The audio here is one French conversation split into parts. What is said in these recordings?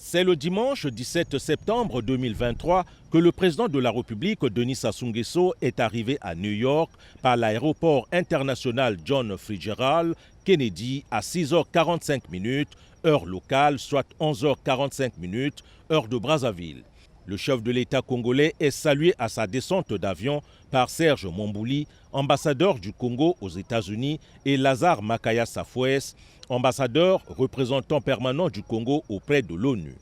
C'est le dimanche 17 septembre 2023 que le président de la République, Denis Sassou Nguesso, est arrivé à New York par l'aéroport international John Fitzgerald Kennedy à 6h45, heure locale, soit 11h45, heure de Brazzaville. Le chef de l'État congolais est salué à sa descente d'avion par Serge Mombouli, ambassadeur du Congo aux États-Unis, et Lazare Makaya Safwes, ambassadeur représentant permanent du Congo auprès de l'ONU.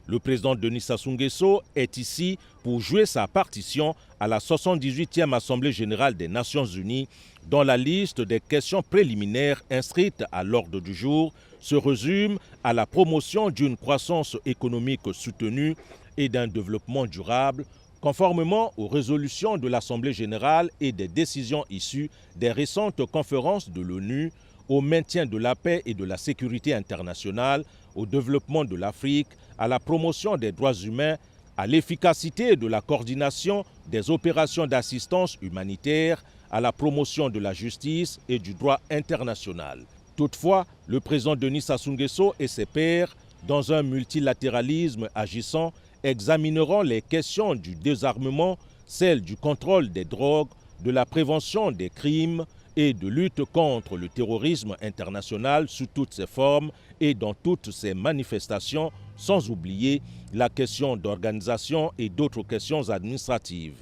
Le président Denis Sassou Nguesso est ici pour jouer sa partition à la 78e Assemblée générale des Nations unies, dont la liste des questions préliminaires inscrites à l'ordre du jour se résume à la promotion d'une croissance économique soutenue et d'un développement durable, conformément aux résolutions de l'Assemblée générale et des décisions issues des récentes conférences de l'ONU, au maintien de la paix et de la sécurité internationale, au développement de l'Afrique, à la promotion des droits humains, à l'efficacité de la coordination des opérations d'assistance humanitaire, à la promotion de la justice et du droit international. Toutefois, le président Denis Sassou Nguesso et ses pairs, dans un multilatéralisme agissant, examineront les questions du désarmement, celles du contrôle des drogues, de la prévention des crimes et de lutte contre le terrorisme international sous toutes ses formes et dans toutes ses manifestations, sans oublier la question d'organisation et d'autres questions administratives.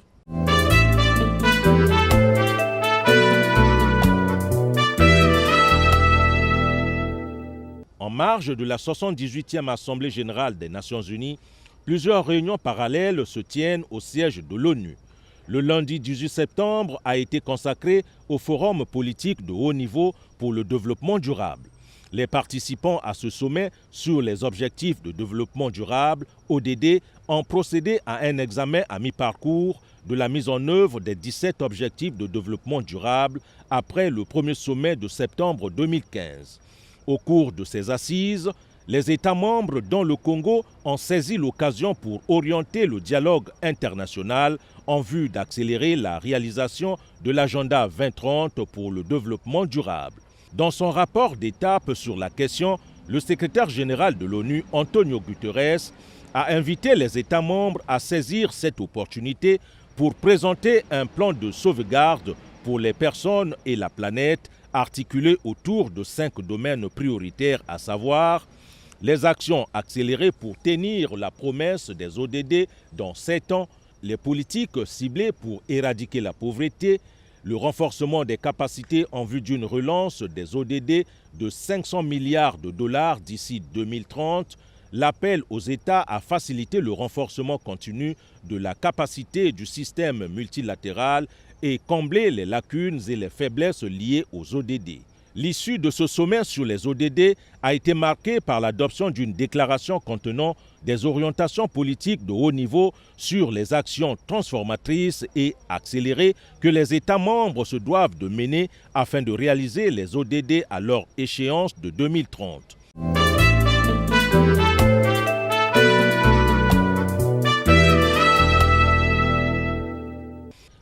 En marge de la 78e Assemblée générale des Nations unies, plusieurs réunions parallèles se tiennent au siège de l'ONU. Le lundi 18 septembre a été consacré au Forum politique de haut niveau pour le développement durable. Les participants à ce sommet sur les objectifs de développement durable, ODD, ont procédé à un examen à mi-parcours de la mise en œuvre des 17 objectifs de développement durable après le premier sommet de septembre 2015. Au cours de ces assises, les États membres dont le Congo ont saisi l'occasion pour orienter le dialogue international en vue d'accélérer la réalisation de l'agenda 2030 pour le développement durable. Dans son rapport d'étape sur la question, le secrétaire général de l'ONU, Antonio Guterres, a invité les États membres à saisir cette opportunité pour présenter un plan de sauvegarde pour les personnes et la planète articulé autour de 5 domaines prioritaires, à savoir les actions accélérées pour tenir la promesse des ODD dans 7 ans, les politiques ciblées pour éradiquer la pauvreté, le renforcement des capacités en vue d'une relance des ODD de 500 milliards de dollars d'ici 2030, l'appel aux États à faciliter le renforcement continu de la capacité du système multilatéral et combler les lacunes et les faiblesses liées aux ODD. L'issue de ce sommet sur les ODD a été marquée par l'adoption d'une déclaration contenant des orientations politiques de haut niveau sur les actions transformatrices et accélérées que les États membres se doivent de mener afin de réaliser les ODD à leur échéance de 2030.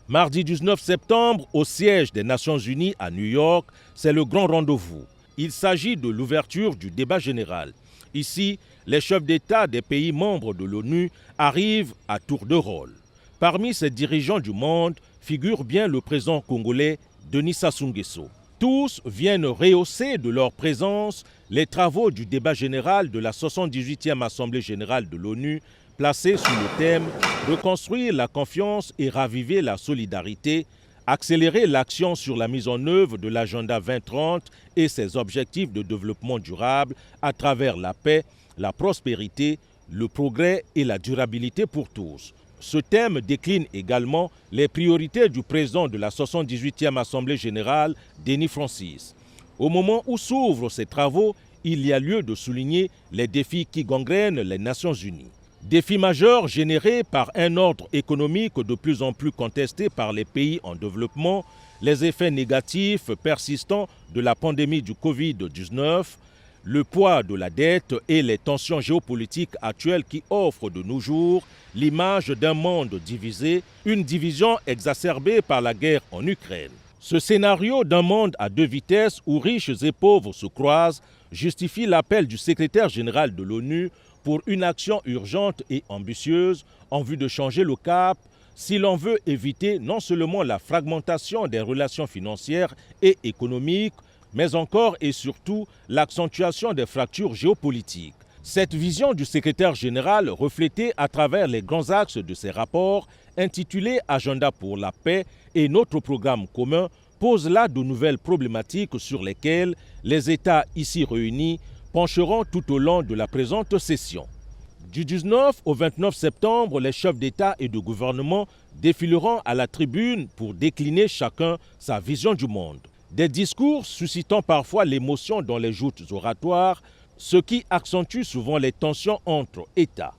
Mardi 19 septembre, au siège des Nations unies à New York, c'est le grand rendez-vous. Il s'agit de l'ouverture du débat général. Ici, les chefs d'État des pays membres de l'ONU arrivent à tour de rôle. Parmi ces dirigeants du monde figure bien le président congolais Denis Sassou Nguesso. Tous viennent rehausser de leur présence les travaux du débat général de la 78e Assemblée générale de l'ONU, placé sous le thème « Reconstruire la confiance et raviver la solidarité », accélérer l'action sur la mise en œuvre de l'agenda 2030 et ses objectifs de développement durable à travers la paix, la prospérité, le progrès et la durabilité pour tous. Ce thème décline également les priorités du président de la 78e Assemblée générale, Denis Francis. Au moment où s'ouvrent ces travaux, il y a lieu de souligner les défis qui gangrènent les Nations unies. Défis majeurs générés par un ordre économique de plus en plus contesté par les pays en développement, les effets négatifs persistants de la pandémie du Covid-19, le poids de la dette et les tensions géopolitiques actuelles qui offrent de nos jours l'image d'un monde divisé, une division exacerbée par la guerre en Ukraine. Ce scénario d'un monde à deux vitesses où riches et pauvres se croisent justifie l'appel du secrétaire général de l'ONU pour une action urgente et ambitieuse en vue de changer le cap si l'on veut éviter non seulement la fragmentation des relations financières et économiques, mais encore et surtout l'accentuation des fractures géopolitiques. Cette vision du secrétaire général, reflétée à travers les grands axes de ses rapports, intitulés « Agenda pour la paix » et notre programme commun, pose là de nouvelles problématiques sur lesquelles les États ici réunis pencheront tout au long de la présente session. Du 19 au 29 septembre, les chefs d'État et de gouvernement défileront à la tribune pour décliner chacun sa vision du monde. Des discours suscitant parfois l'émotion dans les joutes oratoires, ce qui accentue souvent les tensions entre États.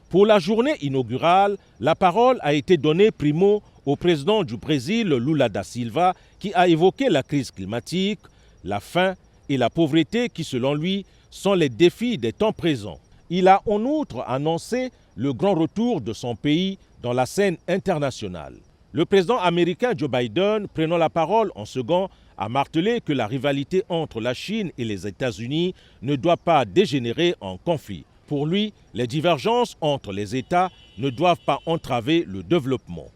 Pour la journée inaugurale, la parole a été donnée primo au président du Brésil, Lula da Silva, qui a évoqué la crise climatique, la faim et la pauvreté qui, selon lui, sont les défis des temps présents. Il a en outre annoncé le grand retour de son pays dans la scène internationale. Le président américain Joe Biden, prenant la parole en second, a martelé que la rivalité entre la Chine et les États-Unis ne doit pas dégénérer en conflit. Pour lui, les divergences entre les États ne doivent pas entraver le développement.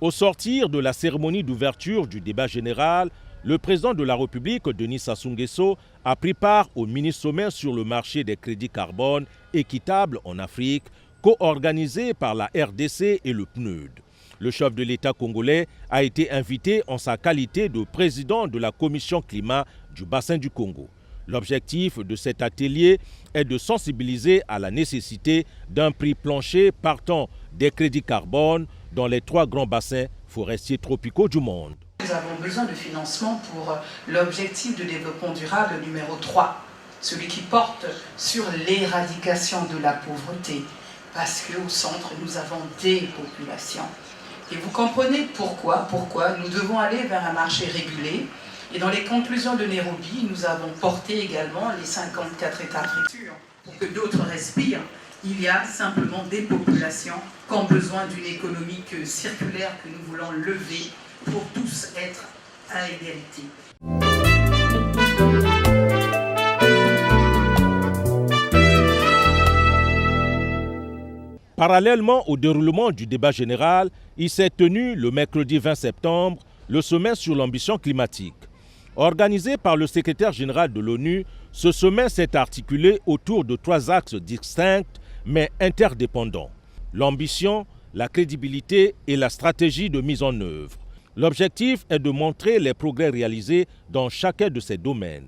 Au sortir de la cérémonie d'ouverture du débat général, le président de la République, Denis Sassou Nguesso, a pris part au mini-sommet sur le marché des crédits carbone équitables en Afrique, co-organisé par la RDC et le PNUD. Le chef de l'État congolais a été invité en sa qualité de président de la commission climat du bassin du Congo. L'objectif de cet atelier est de sensibiliser à la nécessité d'un prix plancher partant des crédits carbone dans les 3 grands bassins forestiers tropicaux du monde. Nous avons besoin de financement pour l'objectif de développement durable numéro 3, celui qui porte sur l'éradication de la pauvreté, parce qu'au centre, nous avons des populations. Et vous comprenez pourquoi nous devons aller vers un marché régulé. Et dans les conclusions de Nairobi, nous avons porté également les 54 États africains pour que d'autres respirent. Il y a simplement des populations qui ont besoin d'une économie circulaire que nous voulons lever pour tous être à égalité. Parallèlement au déroulement du débat général, il s'est tenu le mercredi 20 septembre le sommet sur l'ambition climatique. Organisé par le secrétaire général de l'ONU, ce sommet s'est articulé autour de 3 axes distincts mais interdépendants: l'ambition, la crédibilité et la stratégie de mise en œuvre. L'objectif est de montrer les progrès réalisés dans chacun de ces domaines.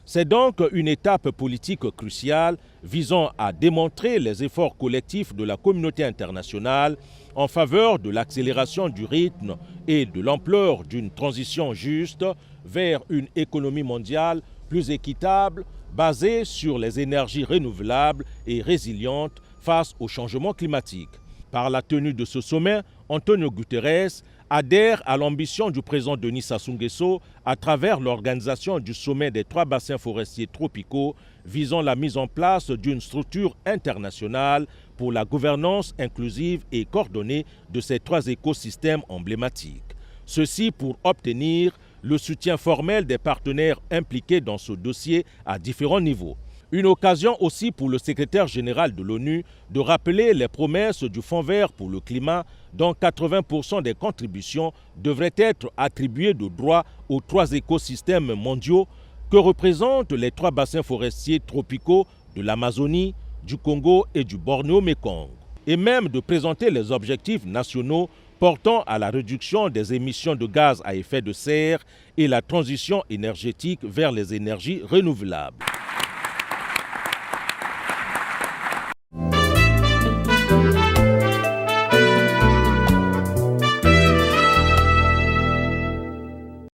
C'est donc une étape politique cruciale visant à démontrer les efforts collectifs de la communauté internationale en faveur de l'accélération du rythme et de l'ampleur d'une transition juste vers une économie mondiale plus équitable, basée sur les énergies renouvelables et résilientes face au changement climatique. Par la tenue de ce sommet, Antonio Guterres adhère à l'ambition du président Denis Sassou Nguesso à travers l'organisation du sommet des 3 bassins forestiers tropicaux visant la mise en place d'une structure internationale pour la gouvernance inclusive et coordonnée de ces 3 écosystèmes emblématiques. Ceci pour obtenir le soutien formel des partenaires impliqués dans ce dossier à différents niveaux. Une occasion aussi pour le secrétaire général de l'ONU de rappeler les promesses du Fonds vert pour le climat dont 80% des contributions devraient être attribuées de droit aux 3 écosystèmes mondiaux que représentent les 3 bassins forestiers tropicaux de l'Amazonie, du Congo et du Bornéo-Mékong. Et même de présenter les objectifs nationaux portant à la réduction des émissions de gaz à effet de serre et la transition énergétique vers les énergies renouvelables.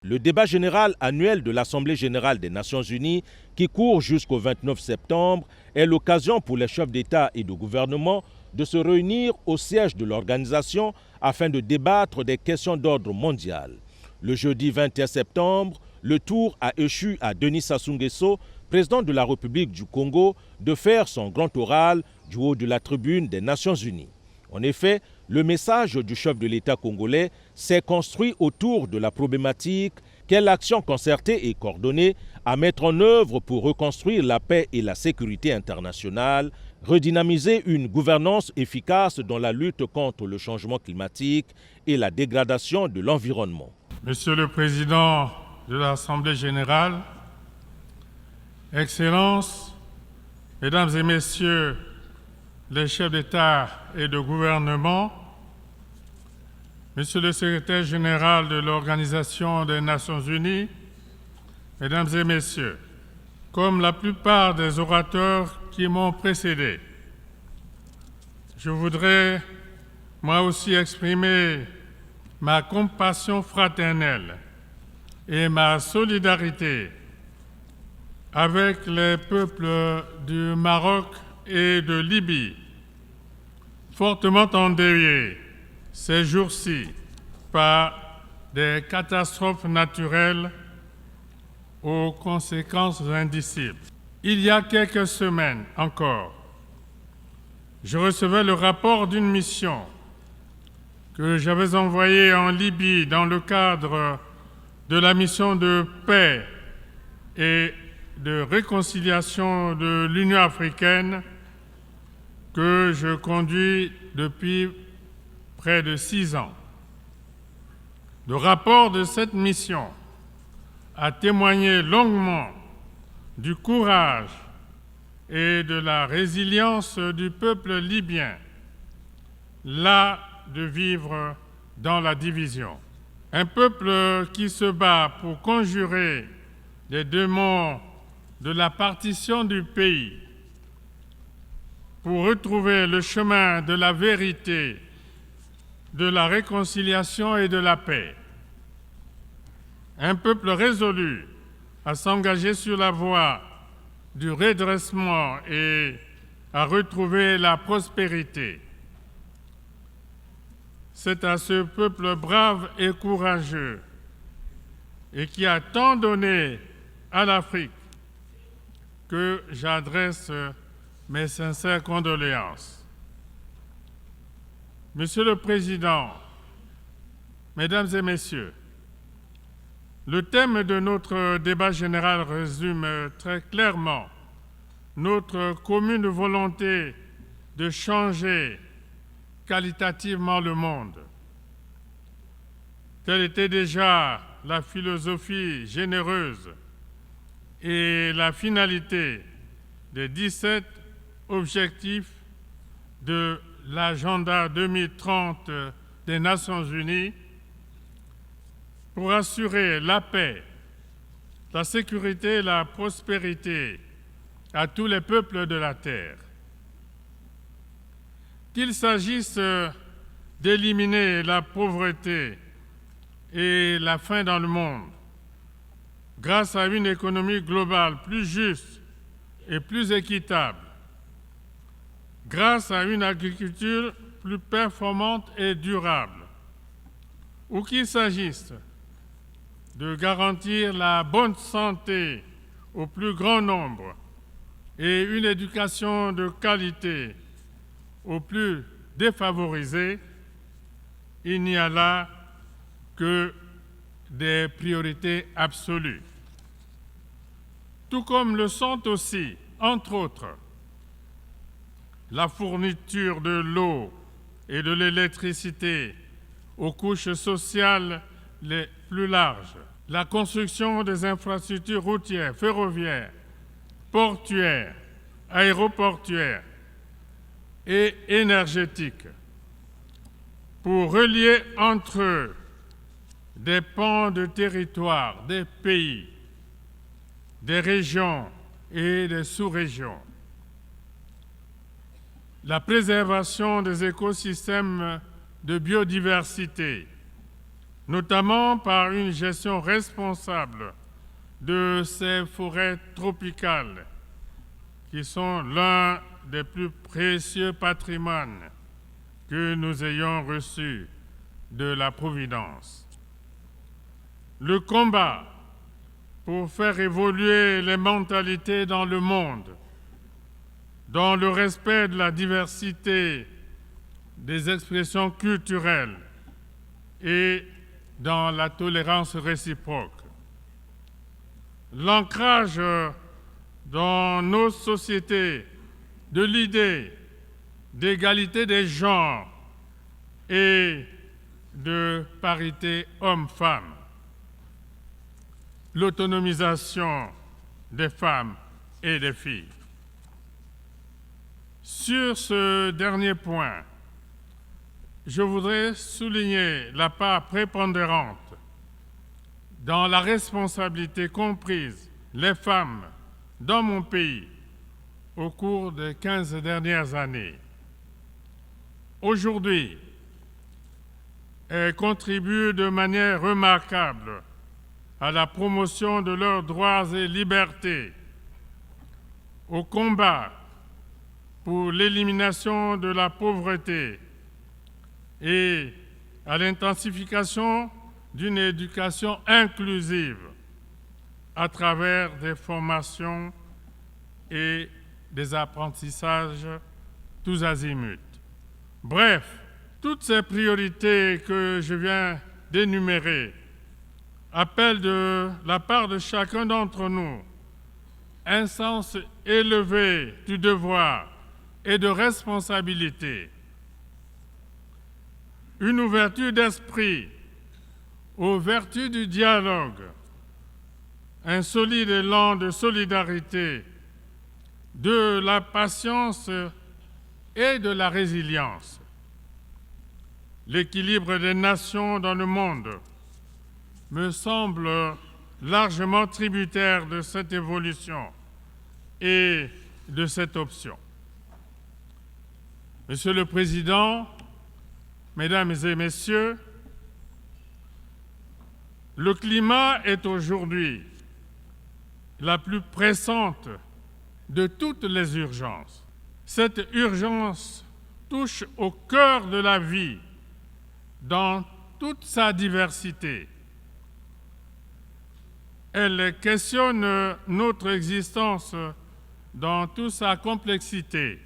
Le débat général annuel de l'Assemblée générale des Nations unies, qui court jusqu'au 29 septembre, est l'occasion pour les chefs d'État et de gouvernement de se réunir au siège de l'organisation afin de débattre des questions d'ordre mondial. Le jeudi 21 septembre, le tour a échu à Denis Sassou Nguesso, président de la République du Congo, de faire son grand oral du haut de la tribune des Nations Unies. En effet, le message du chef de l'État congolais s'est construit autour de la problématique quelle action concertée et coordonnée à mettre en œuvre pour reconstruire la paix et la sécurité internationale, redynamiser une gouvernance efficace dans la lutte contre le changement climatique et la dégradation de l'environnement. Monsieur le Président de l'Assemblée générale, Excellences, Mesdames et Messieurs les chefs d'État et de gouvernement, Monsieur le Secrétaire général de l'Organisation des Nations Unies, Mesdames et Messieurs, comme la plupart des orateurs qui m'ont précédé, je voudrais moi aussi exprimer ma compassion fraternelle et ma solidarité avec les peuples du Maroc et de Libye, fortement endeuillés ces jours-ci par des catastrophes naturelles aux conséquences indicibles. Il y a quelques semaines encore, je recevais le rapport d'une mission que j'avais envoyée en Libye dans le cadre de la mission de paix et de réconciliation de l'Union africaine que je conduis depuis près de 6 ans. Le rapport de cette mission a témoigné longuement du courage et de la résilience du peuple libyen, las de vivre dans la division. Un peuple qui se bat pour conjurer les démons de la partition du pays, pour retrouver le chemin de la vérité, de la réconciliation et de la paix. Un peuple résolu à s'engager sur la voie du redressement et à retrouver la prospérité. C'est à ce peuple brave et courageux et qui a tant donné à l'Afrique que j'adresse mes sincères condoléances. Monsieur le Président, Mesdames et Messieurs, le thème de notre débat général résume très clairement notre commune volonté de changer qualitativement le monde. Telle était déjà la philosophie généreuse et la finalité des 17 objectifs de l'agenda 2030 des Nations Unies pour assurer la paix, la sécurité et la prospérité à tous les peuples de la Terre. Qu'il s'agisse d'éliminer la pauvreté et la faim dans le monde, grâce à une économie globale plus juste et plus équitable, grâce à une agriculture plus performante et durable, ou qu'il s'agisse de garantir la bonne santé au plus grand nombre et une éducation de qualité aux plus défavorisés, il n'y a là que des priorités absolues. Tout comme le sont aussi, entre autres, la fourniture de l'eau et de l'électricité aux couches sociales les plus larges, la construction des infrastructures routières, ferroviaires, portuaires, aéroportuaires et énergétiques pour relier entre eux des pans de territoire, des pays, des régions et des sous-régions. La préservation des écosystèmes de biodiversité, notamment par une gestion responsable de ces forêts tropicales qui sont l'un des plus précieux patrimoines que nous ayons reçus de la Providence. Le combat pour faire évoluer les mentalités dans le monde, dans le respect de la diversité des expressions culturelles et dans la tolérance réciproque. L'ancrage dans nos sociétés de l'idée d'égalité des genres et de parité homme-femme. L'autonomisation des femmes et des filles. Sur ce dernier point, je voudrais souligner la part prépondérante dans la responsabilité qu'ont prise les femmes dans mon pays au cours des 15 dernières années. Aujourd'hui, elles contribuent de manière remarquable à la promotion de leurs droits et libertés, au combat pour l'élimination de la pauvreté et à l'intensification d'une éducation inclusive à travers des formations et des apprentissages tous azimuts. Bref, toutes ces priorités que je viens d'énumérer appellent de la part de chacun d'entre nous un sens élevé du devoir et de responsabilité, une ouverture d'esprit aux vertus du dialogue, un solide élan de solidarité, de la patience et de la résilience. L'équilibre des nations dans le monde me semble largement tributaire de cette évolution et de cette option. Monsieur le Président, Mesdames et Messieurs, le climat est aujourd'hui la plus pressante de toutes les urgences. Cette urgence touche au cœur de la vie dans toute sa diversité. Elle questionne notre existence dans toute sa complexité.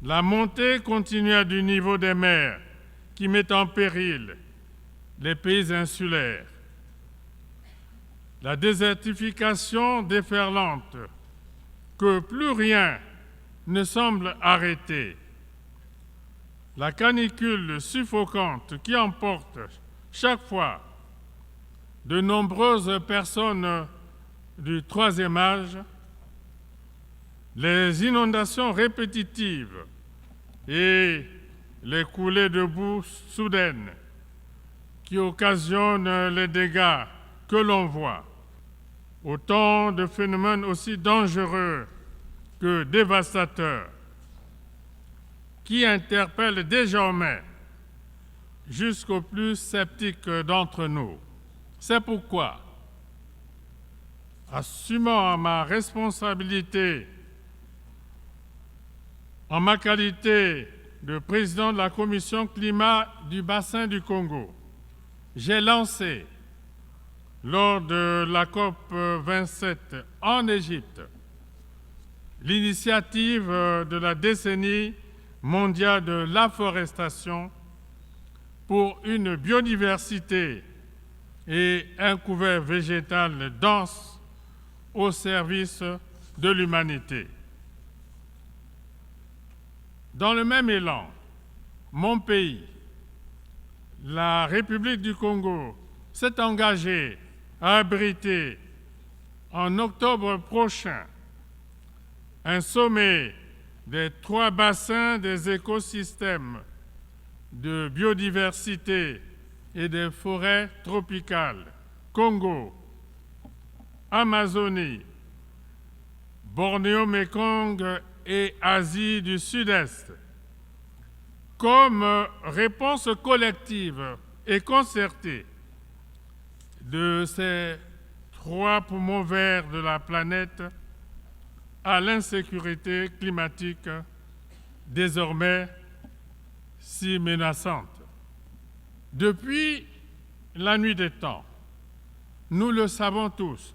La montée continue du niveau des mers qui met en péril les pays insulaires. La désertification déferlante que plus rien ne semble arrêter. La canicule suffocante qui emporte chaque fois de nombreuses personnes du troisième âge, les inondations répétitives et les coulées de boue soudaines qui occasionnent les dégâts que l'on voit. Autant de phénomènes aussi dangereux que dévastateurs qui interpellent désormais jusqu'aux plus sceptiques d'entre nous. C'est pourquoi, assumant ma responsabilité en ma qualité de président de la Commission climat du bassin du Congo, j'ai lancé, lors de la COP 27 en Égypte, l'initiative de la décennie mondiale de l'afforestation pour une biodiversité et un couvert végétal dense au service de l'humanité. Dans le même élan, mon pays, la République du Congo, s'est engagé à abriter en octobre prochain un sommet des 3 bassins des écosystèmes de biodiversité et des forêts tropicales, Congo, Amazonie, Bornéo-Mékong et Asie du Sud-Est, comme réponse collective et concertée de ces 3 poumons verts de la planète à l'insécurité climatique désormais si menaçante. Depuis la nuit des temps, nous le savons tous,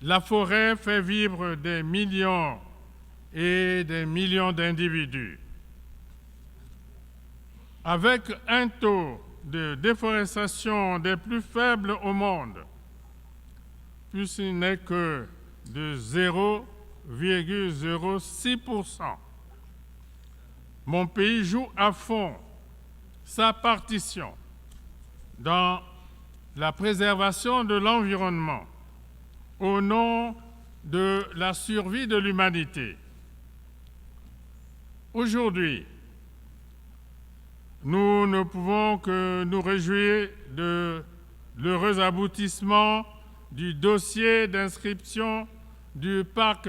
la forêt fait vivre des millions et des millions d'individus. Avec un taux de déforestation des plus faibles au monde, puisqu'il n'est que de 0,06%. Mon pays joue à fond sa partition dans la préservation de l'environnement au nom de la survie de l'humanité. Aujourd'hui, nous ne pouvons que nous réjouir de l'heureux aboutissement du dossier d'inscription du parc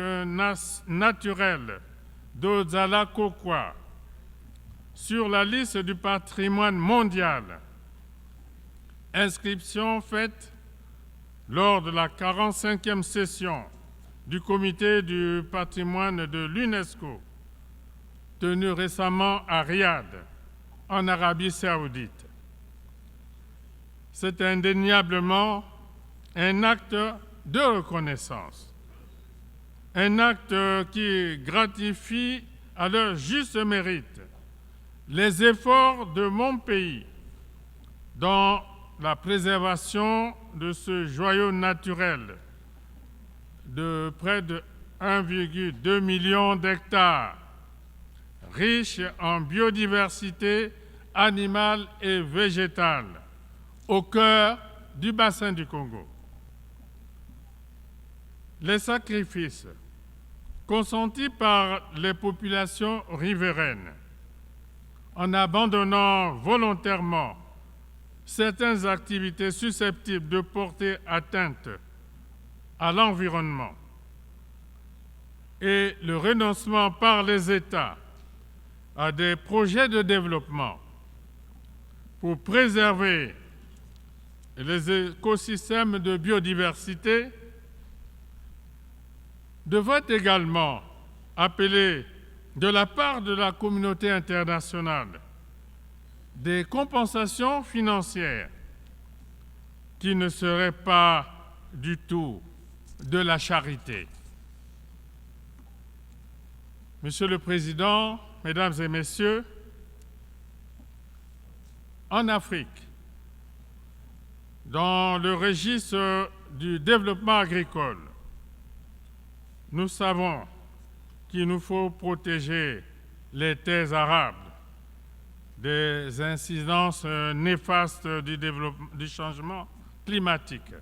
naturel d'Ozala-Kokwa sur la liste du patrimoine mondial. Inscription faite lors de la 45e session du comité du patrimoine de l'UNESCO, tenue récemment à Riyad, en Arabie saoudite. C'est indéniablement un acte de reconnaissance, un acte qui gratifie à leur juste mérite les efforts de mon pays dans la préservation de ce joyau naturel de près de 1,2 million d'hectares, riche en biodiversité animale et végétale, au cœur du bassin du Congo. Les sacrifices consentis par les populations riveraines en abandonnant volontairement certaines activités susceptibles de porter atteinte à l'environnement et le renoncement par les États à des projets de développement pour préserver les écosystèmes de biodiversité devrait également appeler de la part de la communauté internationale des compensations financières qui ne seraient pas du tout de la charité. Monsieur le Président, Mesdames et Messieurs, en Afrique, dans le registre du développement agricole, nous savons qu'il nous faut protéger les terres arables des incidences néfastes du changement climatique.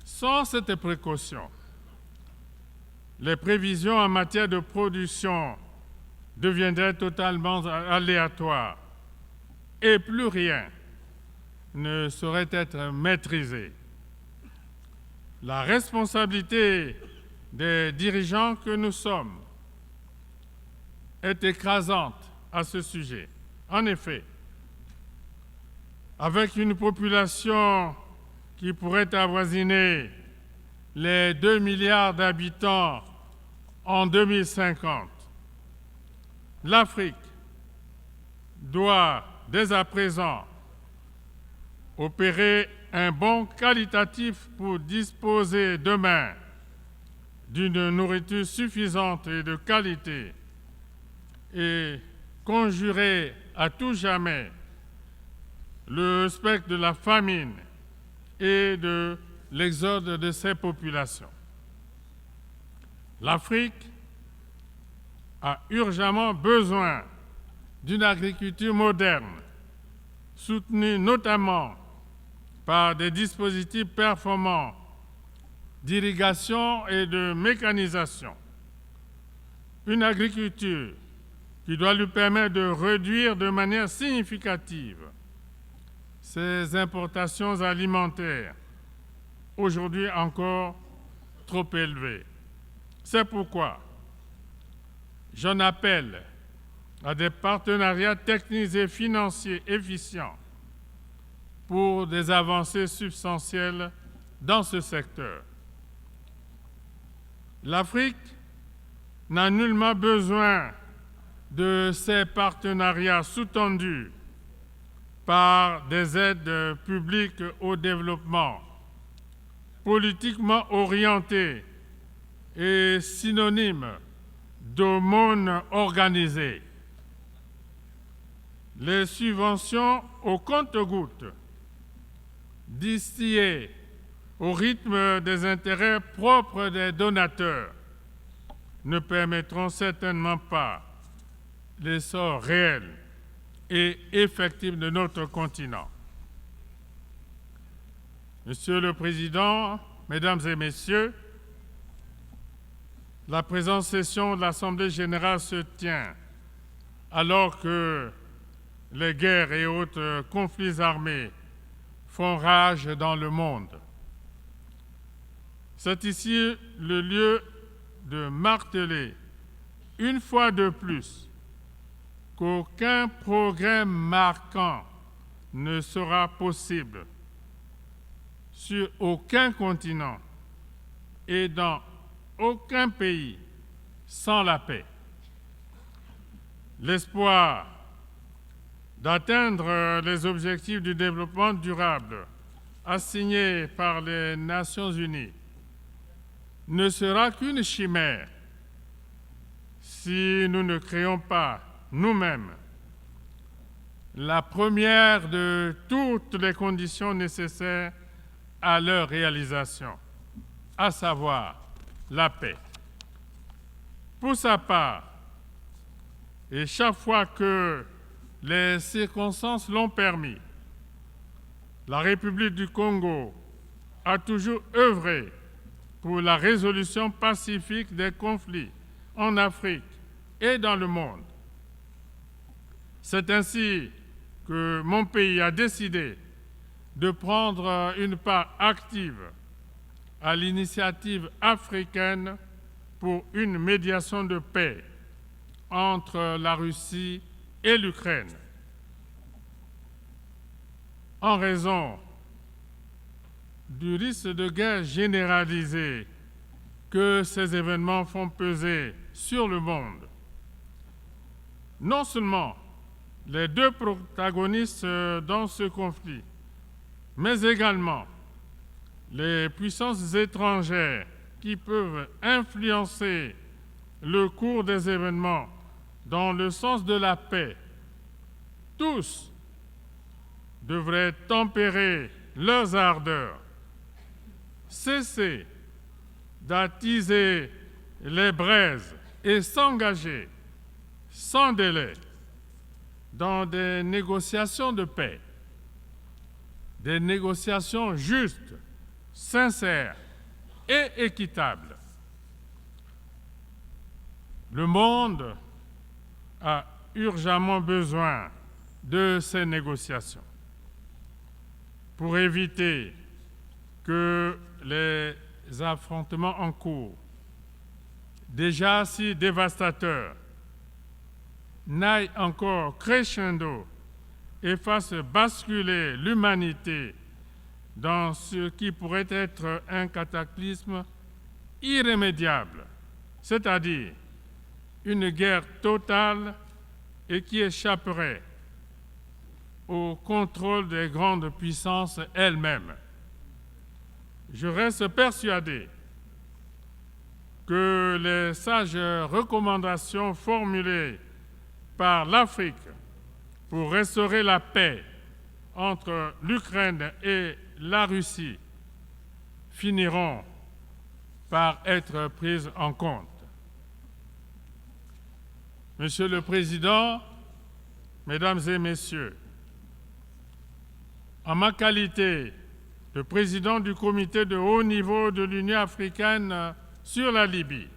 Sans cette précaution, les prévisions en matière de production deviendraient totalement aléatoires et plus rien ne saurait être maîtrisé. La responsabilité des dirigeants que nous sommes est écrasante à ce sujet. En effet, avec une population qui pourrait avoisiner les 2 milliards d'habitants en 2050, l'Afrique doit dès à présent opérer un bond qualitatif pour disposer demain d'une nourriture suffisante et de qualité et conjurer à tout jamais le spectre de la famine et de l'exode de ces populations. L'Afrique a urgemment besoin d'une agriculture moderne, soutenue notamment par des dispositifs performants d'irrigation et de mécanisation. Une agriculture qui doit lui permettre de réduire de manière significative ses importations alimentaires, aujourd'hui encore trop élevées. C'est pourquoi j'en appelle à des partenariats techniques et financiers efficients pour des avancées substantielles dans ce secteur. L'Afrique n'a nullement besoin de ces partenariats sous-tendus par des aides publiques au développement, politiquement orientées et synonymes d'aumône organisée. Les subventions au compte-gouttes, distillées au rythme des intérêts propres des donateurs, ne permettront certainement pas l'essor réel et effectif de notre continent. Monsieur le Président, Mesdames et Messieurs, la présente session de l'Assemblée générale se tient alors que les guerres et autres conflits armés font rage dans le monde. C'est ici le lieu de marteler une fois de plus qu'aucun progrès marquant ne sera possible sur aucun continent et dans aucun pays sans la paix. L'espoir d'atteindre les objectifs du développement durable assignés par les Nations unies ne sera qu'une chimère si nous ne créons pas nous-mêmes la première de toutes les conditions nécessaires à leur réalisation, à savoir la paix. Pour sa part, et chaque fois que les circonstances l'ont permis, la République du Congo a toujours œuvré pour la résolution pacifique des conflits en Afrique et dans le monde. C'est ainsi que mon pays a décidé de prendre une part active à l'initiative africaine pour une médiation de paix entre la Russie et l'Ukraine. En raison du risque de guerre généralisée que ces événements font peser sur le monde, non seulement les deux protagonistes dans ce conflit, mais également les puissances étrangères qui peuvent influencer le cours des événements dans le sens de la paix, tous devraient tempérer leurs ardeurs, cesser d'attiser les braises et s'engager sans délai dans des négociations de paix, des négociations justes, sincères et équitables. Le monde a urgemment besoin de ces négociations pour éviter que les affrontements en cours, déjà si dévastateurs, n'aillent encore crescendo et fassent basculer l'humanité dans ce qui pourrait être un cataclysme irrémédiable, c'est-à-dire une guerre totale et qui échapperait au contrôle des grandes puissances elles-mêmes. Je reste persuadé que les sages recommandations formulées par l'Afrique pour restaurer la paix entre l'Ukraine et la Russie finiront par être prises en compte. Monsieur le Président, Mesdames et Messieurs, en ma qualité de président du comité de haut niveau de l'Union africaine sur la Libye,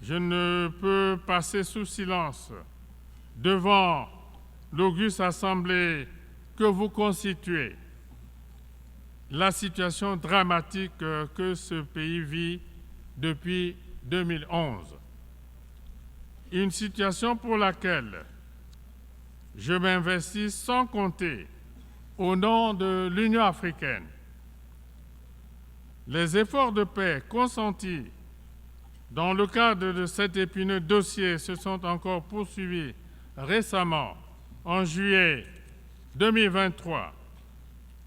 je ne peux passer sous silence devant l'auguste assemblée que vous constituez la situation dramatique que ce pays vit depuis 2011. Une situation pour laquelle je m'investis sans compter au nom de l'Union africaine. Les efforts de paix consentis dans le cadre de cet épineux dossier, se sont encore poursuivis récemment, en juillet 2023,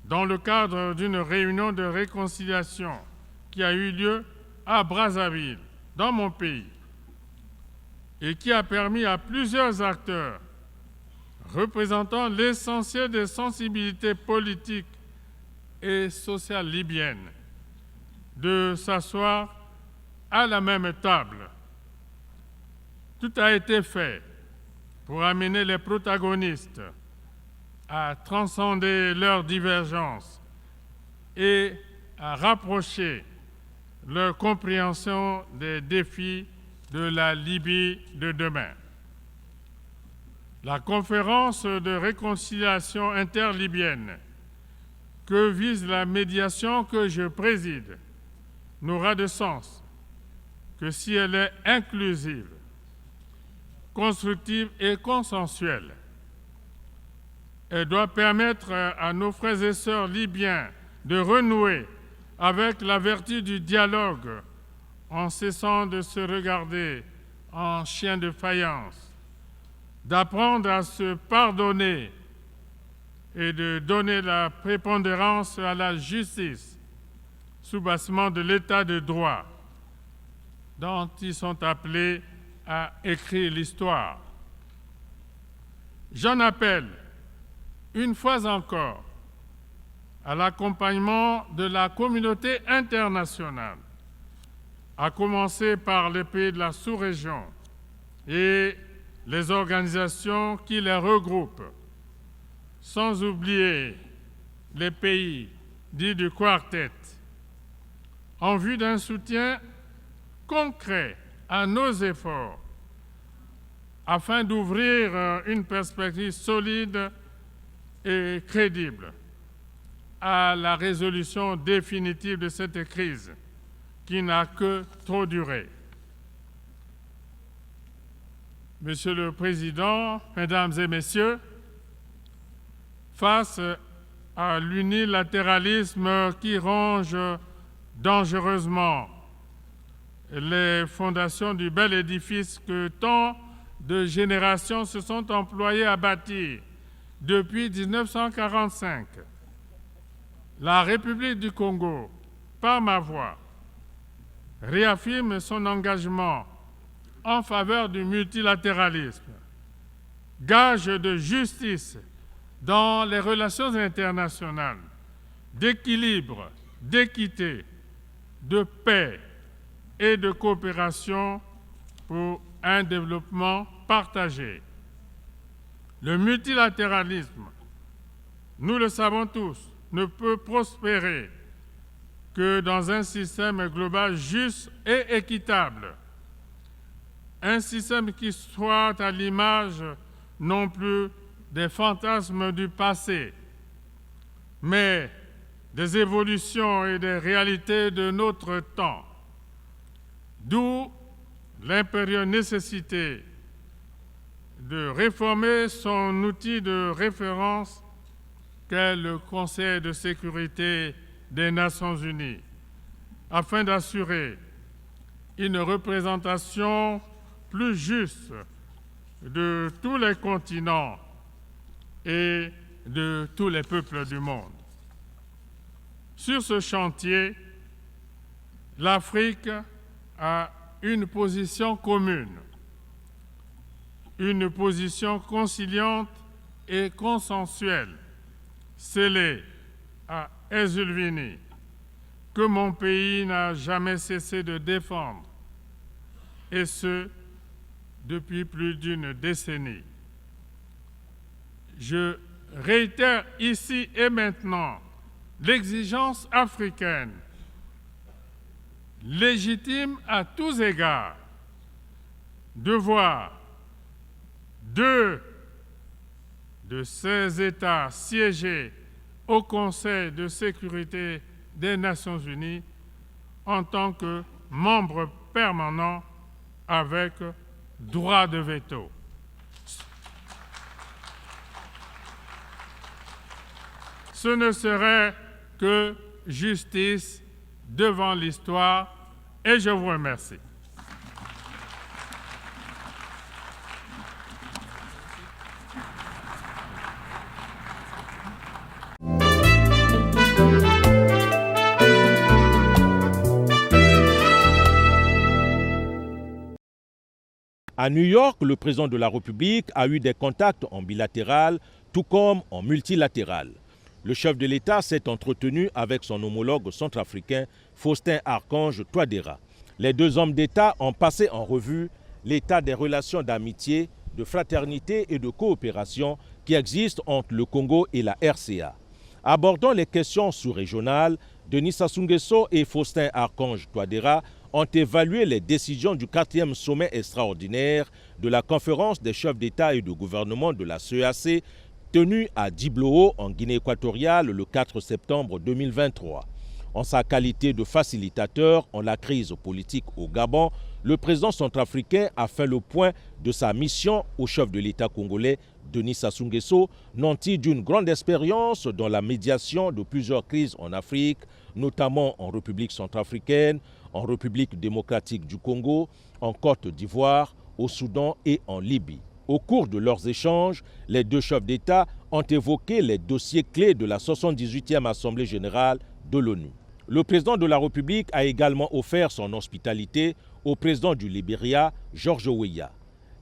dans le cadre d'une réunion de réconciliation qui a eu lieu à Brazzaville, dans mon pays, et qui a permis à plusieurs acteurs représentant l'essentiel des sensibilités politiques et sociales libyennes de s'asseoir à la même table. Tout a été fait pour amener les protagonistes à transcender leurs divergences et à rapprocher leur compréhension des défis de la Libye de demain. La conférence de réconciliation interlibyenne que vise la médiation que je préside n'aura de sens que si elle est inclusive, constructive et consensuelle. Elle doit permettre à nos frères et sœurs libyens de renouer avec la vertu du dialogue en cessant de se regarder en chien de faïence, d'apprendre à se pardonner et de donner la prépondérance à la justice, soubassement de l'état de droit dont ils sont appelés à écrire l'histoire. J'en appelle une fois encore à l'accompagnement de la communauté internationale, à commencer par les pays de la sous-région et les organisations qui les regroupent, sans oublier les pays dits du quartet, en vue d'un soutien concret à nos efforts afin d'ouvrir une perspective solide et crédible à la résolution définitive de cette crise qui n'a que trop duré. Monsieur le Président, Mesdames et Messieurs, face à l'unilatéralisme qui ronge dangereusement les fondations du bel édifice que tant de générations se sont employées à bâtir depuis 1945, la République du Congo, par ma voix, réaffirme son engagement en faveur du multilatéralisme, gage de justice dans les relations internationales, d'équilibre, d'équité, de paix et de coopération pour un développement partagé. Le multilatéralisme, nous le savons tous, ne peut prospérer que dans un système global juste et équitable. Un système qui soit à l'image non plus des fantasmes du passé, mais des évolutions et des réalités de notre temps. D'où l'impérieuse nécessité de réformer son outil de référence qu'est le Conseil de sécurité des Nations unies, afin d'assurer une représentation plus juste de tous les continents et de tous les peuples du monde. Sur ce chantier, l'Afrique a une position commune, une position conciliante et consensuelle, scellée à Ezulvini, que mon pays n'a jamais cessé de défendre, et ce, depuis plus d'une décennie. Je réitère ici et maintenant l'exigence africaine, légitime à tous égards, de voir deux de ces États siéger au Conseil de sécurité des Nations unies en tant que membres permanents avec droit de veto. Ce ne serait que justice devant l'histoire et je vous remercie. À New York, le président de la République a eu des contacts en bilatéral, tout comme en multilatéral. Le chef de l'État s'est entretenu avec son homologue centrafricain, Faustin Archange Touadéra. Les deux hommes d'État ont passé en revue l'état des relations d'amitié, de fraternité et de coopération qui existent entre le Congo et la RCA. Abordant les questions sous-régionales, Denis Sassou Nguesso et Faustin Archange Touadéra ont évalué les décisions du 4e sommet extraordinaire de la conférence des chefs d'État et de gouvernement de la CEAC tenu à Diblo en Guinée équatoriale le 4 septembre 2023. En sa qualité de facilitateur en la crise politique au Gabon, le président centrafricain a fait le point de sa mission au chef de l'État congolais, Denis Sassou Nguesso, nanti d'une grande expérience dans la médiation de plusieurs crises en Afrique, notamment en République centrafricaine, en République démocratique du Congo, en Côte d'Ivoire, au Soudan et en Libye. Au cours de leurs échanges, les deux chefs d'État ont évoqué les dossiers clés de la 78e Assemblée générale de l'ONU. Le président de la République a également offert son hospitalité au président du Libéria, George Weah.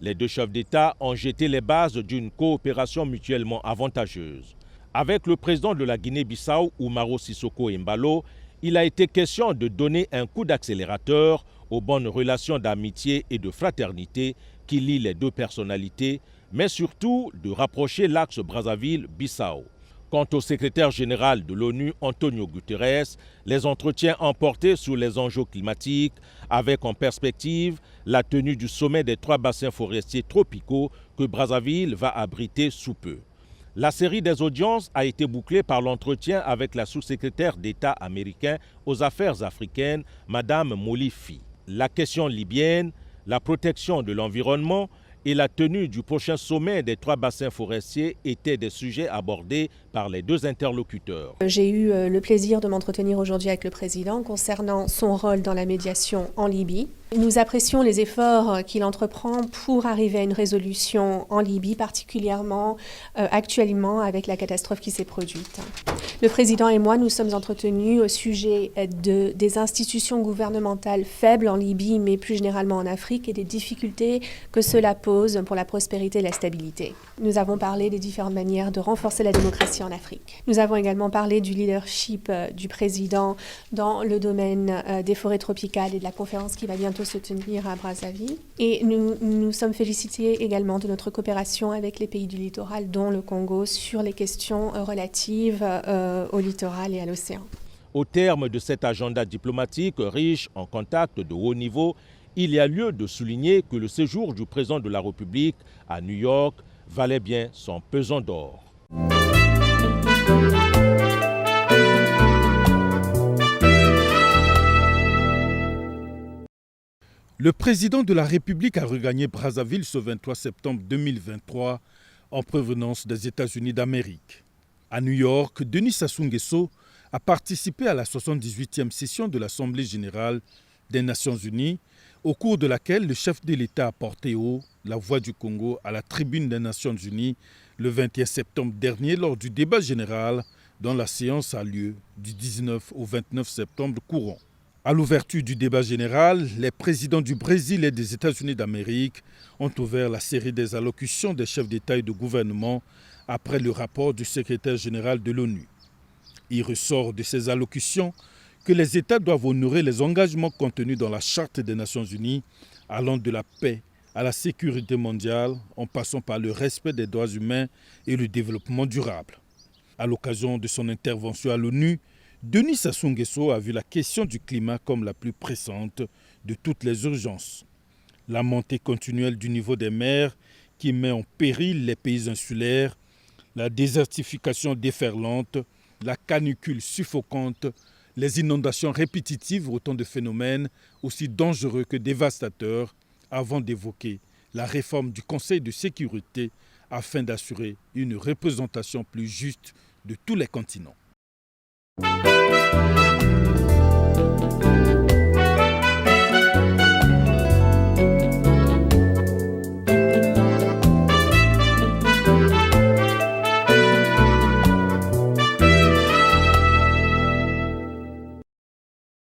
Les deux chefs d'État ont jeté les bases d'une coopération mutuellement avantageuse. Avec le président de la Guinée-Bissau, Umaro Sissoko Embalo, il a été question de donner un coup d'accélérateur aux bonnes relations d'amitié et de fraternité qui lient les deux personnalités, mais surtout de rapprocher l'axe Brazzaville-Bissau. Quant au secrétaire général de l'ONU, Antonio Guterres, les entretiens ont porté sur les enjeux climatiques, avec en perspective la tenue du sommet des 3 bassins forestiers tropicaux que Brazzaville va abriter sous peu. La série des audiences a été bouclée par l'entretien avec la sous-secrétaire d'État américain aux affaires africaines, Mme Molly Fee. La question libyenne, la protection de l'environnement et la tenue du prochain sommet des 3 bassins forestiers étaient des sujets abordés par les deux interlocuteurs. J'ai eu le plaisir de m'entretenir aujourd'hui avec le président concernant son rôle dans la médiation en Libye. Nous apprécions les efforts qu'il entreprend pour arriver à une résolution en Libye, particulièrement actuellement avec la catastrophe qui s'est produite. Le président et moi nous sommes entretenus au sujet des institutions gouvernementales faibles en Libye, mais plus généralement en Afrique, et des difficultés que cela pose pour la prospérité et la stabilité. Nous avons parlé des différentes manières de renforcer la démocratie en Afrique. Nous avons également parlé du leadership du président dans le domaine des forêts tropicales et de la conférence qui va bientôt se tenir à Brazzaville. Et nous sommes félicités également de notre coopération avec les pays du littoral, dont le Congo, sur les questions relatives au littoral et à l'océan. Au terme de cet agenda diplomatique riche en contacts de haut niveau, il y a lieu de souligner que le séjour du président de la République à New York valait bien son pesant d'or. Le président de la République a regagné Brazzaville ce 23 septembre 2023 en provenance des États-Unis d'Amérique. À New York, Denis Sassou Nguesso a participé à la 78e session de l'Assemblée générale des Nations unies, au cours de laquelle le chef de l'État a porté haut la voix du Congo à la tribune des Nations unies le 21 septembre dernier lors du débat général dont la séance a lieu du 19 au 29 septembre courant. À l'ouverture du débat général, les présidents du Brésil et des États-Unis d'Amérique ont ouvert la série des allocutions des chefs d'État et de gouvernement après le rapport du secrétaire général de l'ONU. Il ressort de ces allocutions que les États doivent honorer les engagements contenus dans la Charte des Nations unies, allant de la paix à la sécurité mondiale, en passant par le respect des droits humains et le développement durable. À l'occasion de son intervention à l'ONU, Denis Sassou Nguesso a vu la question du climat comme la plus pressante de toutes les urgences. La montée continuelle du niveau des mers qui met en péril les pays insulaires, la désertification déferlante, la canicule suffocante, les inondations répétitives, autant de phénomènes aussi dangereux que dévastateurs, avant d'évoquer la réforme du Conseil de sécurité afin d'assurer une représentation plus juste de tous les continents.